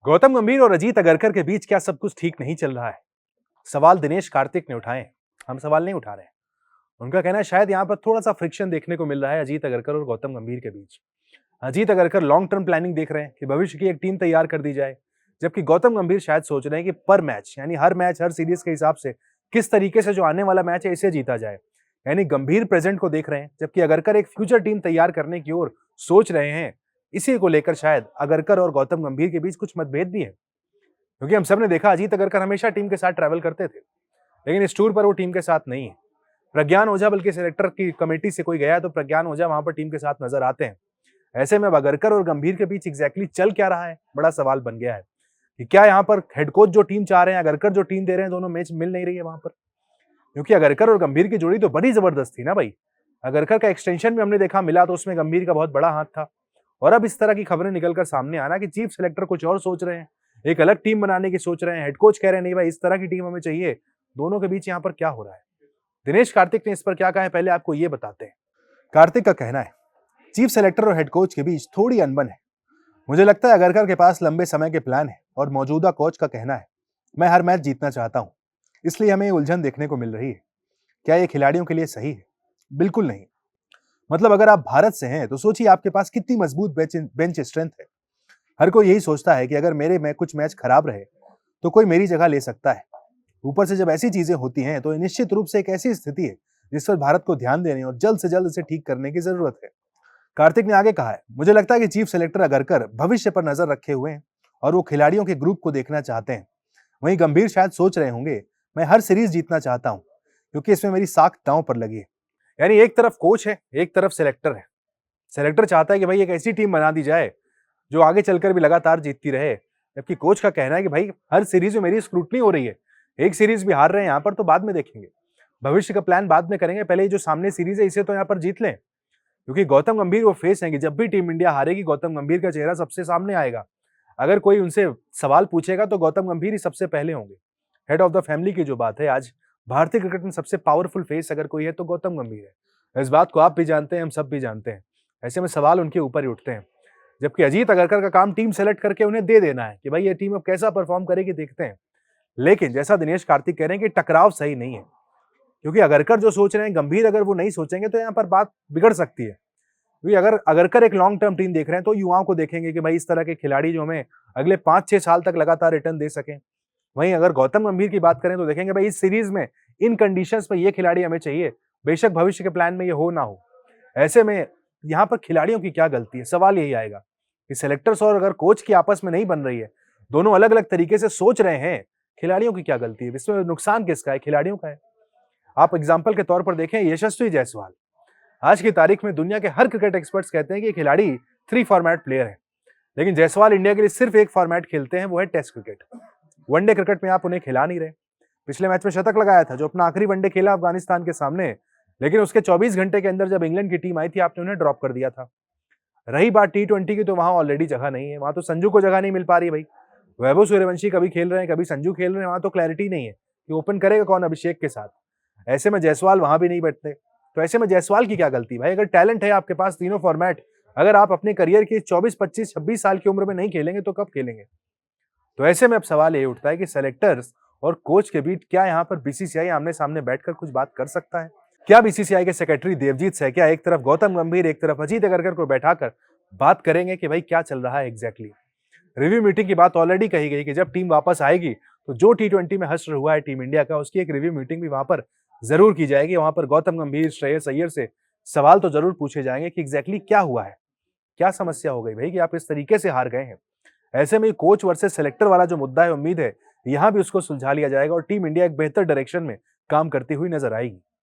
गौतम गंभीर और अजीत अगरकर के बीच क्या सब कुछ ठीक नहीं चल रहा है? सवाल दिनेश कार्तिक ने उठाए हैं। हम सवाल नहीं उठा रहे हैं। उनका कहना है शायद यहाँ पर थोड़ा सा फ्रिक्शन देखने को मिल रहा है अजीत अगरकर और गौतम गंभीर के बीच। Ajit Agarkar long term planning देख रहे हैं कि भविष्य की एक टीम तैयार कर दी जाए, जबकि गौतम गंभीर शायद सोच रहे हैं कि पर मैच यानी हर मैच हर सीरीज के हिसाब से किस तरीके से जो आने वाला मैच है इसे जीता जाए। यानी गंभीर प्रेजेंट को देख रहे हैं, जबकि अगरकर एक फ्यूचर टीम तैयार करने की ओर सोच रहे हैं। इसी को लेकर शायद अगरकर और गौतम गंभीर के बीच कुछ मतभेद भी है, क्योंकि हम सब ने देखा अजीत अगरकर हमेशा टीम के साथ ट्रैवल करते थे, लेकिन इस टूर पर वो टीम के साथ नहीं है। प्रज्ञान ओझा बल्कि सिलेक्टर की कमेटी से कोई गया है तो प्रज्ञान ओझा वहां पर टीम के साथ नजर आते हैं। ऐसे में अब अगरकर और गंभीर के बीच एग्जैक्टली चल क्या रहा है, बड़ा सवाल बन गया है कि क्या यहाँ पर हेड कोच जो टीम चाह रहे हैं, अगरकर जो टीम दे रहे हैं, दोनों मैच मिल नहीं रही है वहां पर। क्योंकि अगरकर और गंभीर की जोड़ी तो बड़ी जबरदस्त थी ना भाई। अगरकर का एक्सटेंशन भी हमने देखा मिला तो उसमें गंभीर का बहुत बड़ा हाथ था। और अब इस तरह की खबरें निकलकर सामने आना कि चीफ सेलेक्टर कुछ और सोच रहे हैं, एक अलग टीम बनाने की सोच रहे हैं, हेड कोच कह रहे हैं नहीं भाई इस तरह की टीम हमें चाहिए। दोनों के बीच यहाँ पर क्या हो रहा है? दिनेश कार्तिक ने इस पर क्या कहा है, पहले आपको ये बताते हैं। कार्तिक का कहना है चीफ सेलेक्टर और हेड कोच के बीच थोड़ी अनबन है। मुझे लगता है अगरकर के पास लंबे समय के प्लान है और मौजूदा कोच का कहना है मैं हर मैच जीतना चाहता हूं, इसलिए हमें उलझन देखने को मिल रही है। क्या ये खिलाड़ियों के लिए सही है? बिल्कुल नहीं। मतलब अगर आप भारत से हैं तो सोचिए आपके पास कितनी मजबूत बेंच स्ट्रेंथ है। हर कोई यही सोचता है कि अगर मेरे में कुछ मैच खराब रहे तो कोई मेरी जगह ले सकता है। ऊपर से जब ऐसी चीजें होती हैं तो निश्चित रूप से एक ऐसी स्थिति है जिस पर भारत को ध्यान देने और जल्द से जल्द इसे ठीक करने की जरूरत है। कार्तिक ने आगे कहा है मुझे लगता है कि चीफ सेलेक्टर अगरकर भविष्य पर नजर रखे हुए हैं और वो खिलाड़ियों के ग्रुप को देखना चाहते हैं। वहीं गंभीर शायद सोच रहे होंगे मैं हर सीरीज जीतना चाहता हूं क्योंकि इसमें मेरी साख दांव पर लगी है। यानी एक तरफ कोच है, एक तरफ सेलेक्टर है। सेलेक्टर चाहता है कि भाई एक ऐसी टीम बना दी जाए जो आगे चलकर भी लगातार जीतती रहे, जबकि कोच का कहना है कि भाई हर सीरीज में मेरी स्क्रूटनी हो रही है, एक सीरीज भी हार रहे हैं यहाँ पर तो बाद में देखेंगे, भविष्य का प्लान बाद में करेंगे, पहले जो सामने सीरीज है इसे तो यहाँ पर जीत लें। क्योंकि गौतम गंभीर वो फेस है कि जब भी टीम इंडिया हारेगी गौतम गंभीर का चेहरा सबसे सामने आएगा। अगर कोई उनसे सवाल पूछेगा तो गौतम गंभीर ही सबसे पहले होंगे। हेड ऑफ द फैमिली की जो बात है, आज भारतीय क्रिकेट में सबसे पावरफुल फेस अगर कोई है तो गौतम गंभीर है। इस बात को आप भी जानते हैं, हम सब भी जानते हैं। ऐसे में सवाल उनके ऊपर ही उठते हैं। जबकि अजीत अगरकर का काम टीम सेलेक्ट करके उन्हें दे देना है कि भाई ये टीम अब कैसा परफॉर्म करेगी देखते हैं। लेकिन जैसा दिनेश कार्तिक कह रहे हैं कि टकराव सही नहीं है, क्योंकि अगरकर जो सोच रहे हैं, गंभीर अगर वो नहीं सोचेंगे तो यहाँ पर बात बिगड़ सकती है। क्योंकि अगर अगरकर एक लॉन्ग टर्म टीम देख रहे हैं तो युवाओं को देखेंगे कि भाई इस तरह के खिलाड़ी जो हमें अगले 5-6 साल तक लगातार रिटर्न दे सकें। वहीं अगर गौतम गंभीर की बात करें तो देखेंगे भाई इस सीरीज में इन कंडीशंस में ये खिलाड़ी हमें चाहिए, बेशक भविष्य के प्लान में ये हो ना हो। ऐसे में यहाँ पर खिलाड़ियों की क्या गलती है? सवाल यही आएगा कि सेलेक्टर्स और अगर कोच की आपस में नहीं बन रही है, दोनों अलग अलग तरीके से सोच रहे हैं, खिलाड़ियों की क्या गलती है? इसमें नुकसान किसका है? खिलाड़ियों का है। आप एग्जाम्पल के तौर पर देखें यशस्वी जायसवाल, आज की तारीख में दुनिया के हर क्रिकेट एक्सपर्ट्स कहते हैं कि खिलाड़ी 3 फॉर्मेट प्लेयर है, लेकिन जायसवाल इंडिया के लिए सिर्फ एक फॉर्मेट खेलते हैं, वो है टेस्ट क्रिकेट। वनडे क्रिकेट में आप उन्हें खिला नहीं रहे। पिछले मैच में शतक लगाया था, जो अपना आखिरी वनडे खेला अफगानिस्तान के सामने, लेकिन उसके 24 घंटे के अंदर जब इंग्लैंड की टीम आई थी आपने उन्हें ड्रॉप कर दिया था। रही बात T20 की, तो वहां ऑलरेडी जगह नहीं है, वहां तो संजू को जगह नहीं मिल पा रही भाई। वैभव सूर्यवंशी कभी खेल रहे हैं, कभी संजू खेल रहे हैं, वहां तो क्लैरिटी नहीं है कि ओपन करेगा कौन अभिषेक के साथ। ऐसे में जायसवाल वहां भी नहीं बैठते। तो ऐसे में जायसवाल की क्या गलती भाई? अगर टैलेंट है आपके पास, तीनों फॉर्मेट अगर आप अपने करियर की 24, 25, 26 साल की उम्र में नहीं खेलेंगे तो कब खेलेंगे? तो ऐसे में अब सवाल ये उठता है कि सेलेक्टर्स और कोच के बीच क्या यहाँ पर बीसीसीआई आमने सामने बैठकर कुछ बात कर सकता है? क्या बीसीसीआई के सेक्रेटरी देवजीत सहकिया एक तरफ गौतम गंभीर एक तरफ अजीत अगरकर को बैठाकर बात करेंगे कि भाई क्या चल रहा है एग्जैक्टली? रिव्यू मीटिंग की बात ऑलरेडी कही गई कि जब टीम वापस आएगी तो जो T20 में हश्र हुआ है टीम इंडिया का, उसकी एक रिव्यू मीटिंग भी वहां पर जरूर की जाएगी। वहां पर गौतम गंभीर, श्रेयस अय्यर से सवाल तो जरूर पूछे जाएंगे कि एग्जैक्टली क्या हुआ है, क्या समस्या हो गई भाई कि आप इस तरीके से हार गए हैं। ऐसे में कोच वर्सेस सेलेक्टर वाला जो मुद्दा है, उम्मीद है यहां भी उसको सुलझा लिया जाएगा और टीम इंडिया एक बेहतर डायरेक्शन में काम करती हुई नजर आएगी।